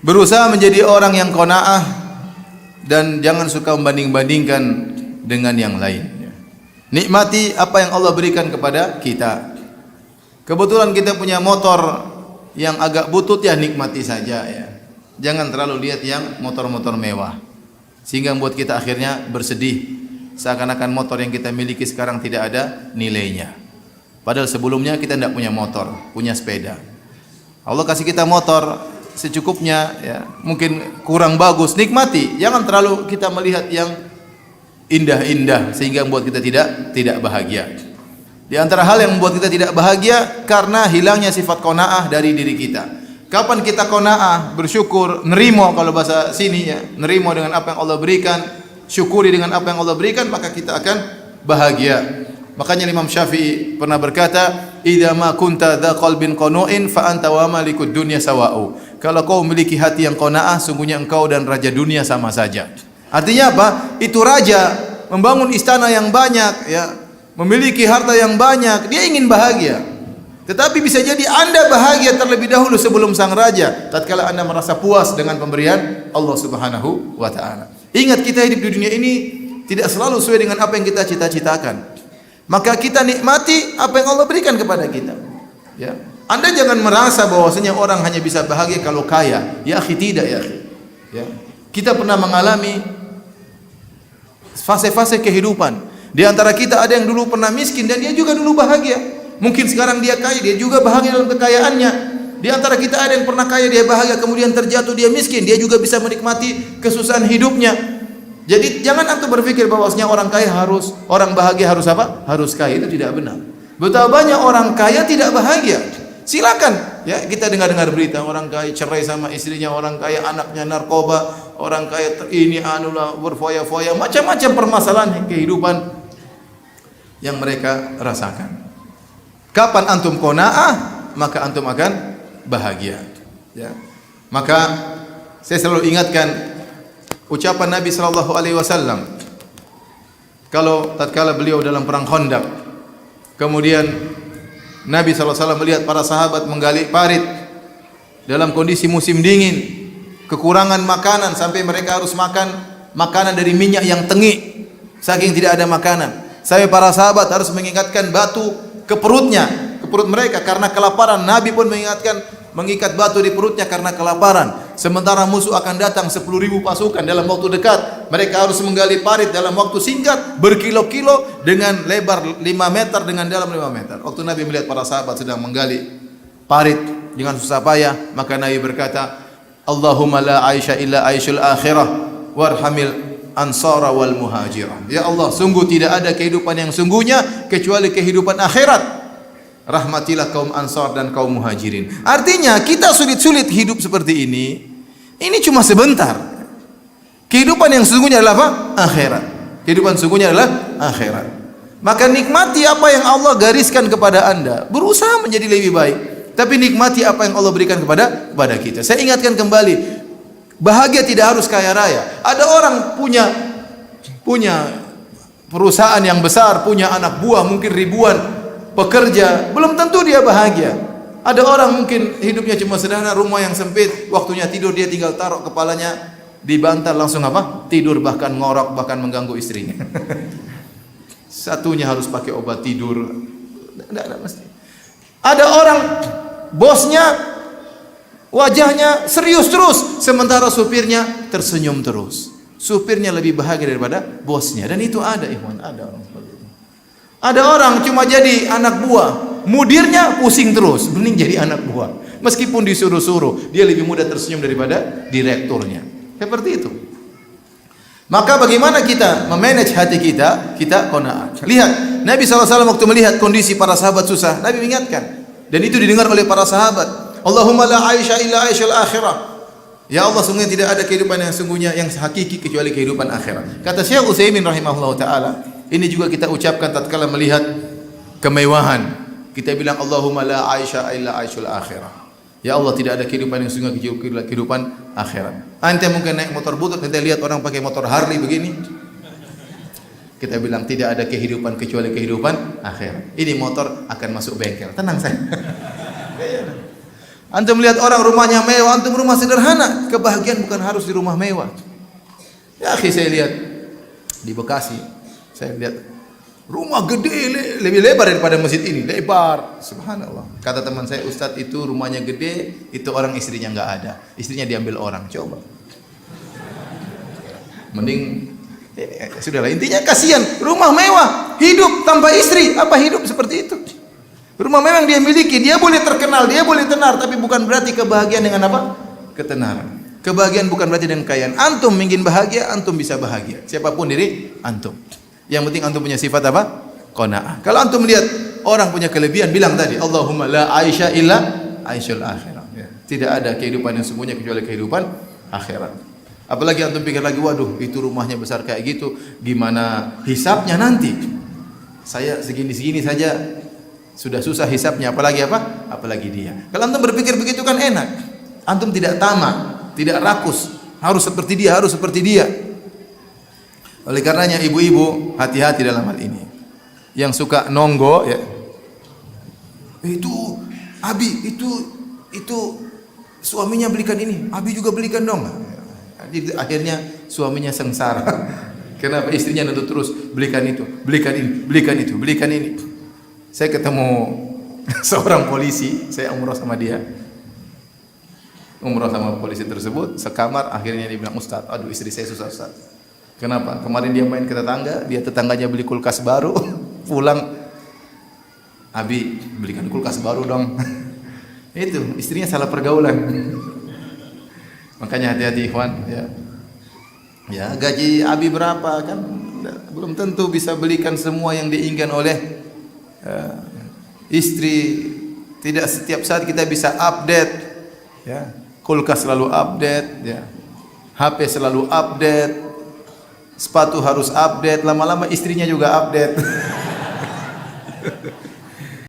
Berusaha menjadi orang yang qanaah dan jangan suka membanding-bandingkan dengan yang lain. Nikmati apa yang Allah berikan kepada kita. Kebetulan kita punya motor yang agak butut, ya nikmati saja ya. Jangan terlalu lihat yang motor-motor mewah, sehingga membuat kita akhirnya bersedih, seakan-akan motor yang kita miliki sekarang tidak ada nilainya. Padahal sebelumnya kita tidak punya motor, punya sepeda. Allah kasih kita motor secukupnya ya, mungkin kurang bagus, nikmati. Jangan terlalu kita melihat yang indah-indah sehingga membuat kita tidak bahagia. Di antara hal yang membuat kita tidak bahagia karena hilangnya sifat qanaah dari diri kita. Kapan kita qanaah, bersyukur, nerimo, kalau bahasa sini ya, nerimo dengan apa yang Allah berikan, syukuri dengan apa yang Allah berikan, maka kita akan bahagia. Makanya Imam Syafi'i pernah berkata, "Idza ma kunta dza qalbin qanu'in fa anta wa malikud dunya sawa'u." Kalau kau memiliki hati yang qanaah, sungguhnya engkau dan raja dunia sama saja. Artinya apa? Itu raja membangun istana yang banyak ya, memiliki harta yang banyak, dia ingin bahagia. Tetapi bisa jadi Anda bahagia terlebih dahulu sebelum sang raja, tatkala Anda merasa puas dengan pemberian Allah Subhanahu wa taala. Ingat, kita hidup di dunia ini tidak selalu sesuai dengan apa yang kita cita-citakan. Maka kita nikmati apa yang Allah berikan kepada kita. Ya. Anda jangan merasa bahwasanya orang hanya bisa bahagia kalau kaya. Ya akhi, tidak ya akhi. Ya. Kita pernah mengalami fase-fase kehidupan. Di antara kita ada yang dulu pernah miskin dan dia juga dulu bahagia. Mungkin sekarang dia kaya, dia juga bahagia dalam kekayaannya. Di antara kita ada yang pernah kaya, dia bahagia, kemudian terjatuh, dia miskin, dia juga bisa menikmati kesusahan hidupnya. Jadi jangan antum berpikir bahwasanya orang kaya harus, orang bahagia harus apa? Harus kaya. Itu tidak benar. Betapa banyak orang kaya tidak bahagia. Silakan ya, kita dengar-dengar berita orang kaya cerai sama istrinya, orang kaya anaknya narkoba, orang kaya ini anulah berfoya-foya, macam-macam permasalahan kehidupan yang mereka rasakan. Kapan antum qanaah, maka antum akan bahagia. Ya. Maka saya selalu ingatkan ucapan Nabi sallallahu alaihi wasallam. Kalau tatkala beliau dalam perang Khandaq, kemudian Nabi sallallahu alaihi wasallam melihat para sahabat menggali parit dalam kondisi musim dingin, kekurangan makanan sampai mereka harus makan makanan dari minyak yang tengik saking tidak ada makanan. Sampai para sahabat harus mengingatkan batu ke perut mereka karena kelaparan. Nabi pun mengikat batu di perutnya karena kelaparan. Sementara musuh akan datang 10.000 pasukan dalam waktu dekat. Mereka harus menggali parit dalam waktu singkat, berkilo-kilo dengan lebar 5 meter, dengan dalam 5 meter. Waktu Nabi melihat para sahabat sedang menggali parit dengan susah payah, maka Nabi berkata, "Allahumma la aisha illa aishul akhirah warhamil ansara wal muhajirah." Ya Allah, sungguh tidak ada kehidupan yang sungguhnya kecuali kehidupan akhirat. Rahmatilah kaum ansar dan kaum muhajirin. Artinya kita sulit-sulit hidup seperti ini cuma sebentar. Kehidupan yang sesungguhnya adalah apa? Akhirat. Kehidupan sesungguhnya adalah akhirat. Maka nikmati apa yang Allah gariskan kepada Anda. Berusaha menjadi lebih baik, tapi nikmati apa yang Allah berikan kepada kita. Saya ingatkan kembali, bahagia tidak harus kaya raya. Ada orang punya perusahaan yang besar, punya anak buah mungkin ribuan, pekerja, belum tentu dia bahagia. Ada orang mungkin hidupnya cuma sederhana, rumah yang sempit, waktunya tidur dia tinggal taruh kepalanya di bantal langsung apa? Tidur, bahkan ngorok, bahkan mengganggu istrinya. Satunya harus pakai obat tidur. Tidak mesti. Ada orang bosnya wajahnya serius terus, sementara supirnya tersenyum terus. Supirnya lebih bahagia daripada bosnya, dan itu ada, ikhwan, ada orang seperti itu. Ada orang cuma jadi anak buah, mudirnya pusing terus, mending jadi anak buah. Meskipun disuruh-suruh, dia lebih mudah tersenyum daripada direkturnya. Seperti itu. Maka bagaimana kita memanage hati kita? Kita qanaah. Lihat, Nabi SAW waktu melihat kondisi para sahabat susah, Nabi mengingatkan, dan itu didengar oleh para sahabat. Allahumma la aisha illa aishul akhirah. Ya Allah, sungguh tidak ada kehidupan yang sungguhnya yang hakiki kecuali kehidupan akhirat. Kata Syekh Utsaimin rahimahullah taala, ini juga kita ucapkan tatkala melihat kemewahan. Kita bilang Allahumma la aisha illa aishul akhirah. Ya Allah, tidak ada kehidupan yang sungguh kecuali kehidupan akhirat. Ante mungkin naik motor butut, kita lihat orang pakai motor Harley begini. Kita bilang tidak ada kehidupan kecuali kehidupan akhirat. Ini motor akan masuk bengkel. Tenang saya. Antum melihat orang rumahnya mewah, antum rumah sederhana. Kebahagiaan bukan harus di rumah mewah. Ya, akhi, saya lihat di Bekasi, saya lihat rumah gede, lebih lebar daripada masjid ini, lebar. Subhanallah. Kata teman saya, Ustadz, itu rumahnya gede, itu orang istrinya nggak ada, istrinya diambil orang. Coba. Mending sudahlah. Intinya kasihan, rumah mewah, hidup tanpa istri, apa hidup seperti itu? Rumah memang dia miliki, dia boleh terkenal, dia boleh tenar, tapi bukan berarti kebahagiaan dengan apa? Ketenaran. Kebahagiaan bukan berarti dengan kekayaan. Antum ingin bahagia, antum bisa bahagia. Siapapun diri antum. Yang penting antum punya sifat apa? Qanaah. Kalau antum melihat orang punya kelebihan, bilang tadi, Allahumma la aisha illa aishul akhirah. Ya. Tidak ada kehidupan yang sesungguhnya kecuali kehidupan akhirat. Apalagi antum pikir lagi, waduh, itu rumahnya besar kayak gitu, gimana hisabnya nanti? Saya segini-segini saja sudah susah hisabnya, apalagi apa? Apalagi dia. Kalau antum berpikir begitu kan enak. Antum tidak tamak, tidak rakus, harus seperti dia, harus seperti dia. Oleh karenanya ibu-ibu hati-hati dalam hal ini. Yang suka nonggo ya. Itu Abi, itu suaminya belikan ini, Abi juga belikan dong. Akhirnya suaminya sengsara. Kenapa? Istrinya nuntut terus, belikan itu, belikan ini, belikan itu, belikan ini. Saya ketemu seorang polisi, saya umroh sama dia. Umroh sama polisi tersebut, sekamar, akhirnya dia bilang, Ustaz, aduh istri saya susah Ustaz. Kenapa? Kemarin dia main ke tetangga, dia tetangganya beli kulkas baru, pulang, Abi belikan kulkas baru dong. Itu, istrinya salah pergaulan. Makanya hati-hati ikhwan, ya. Ya, gaji Abi berapa kan? Belum tentu bisa belikan semua yang diinginkan oleh istri. Tidak setiap saat kita bisa update, ya. Kulkas selalu update, ya. HP selalu update, sepatu harus update, lama-lama istrinya juga update.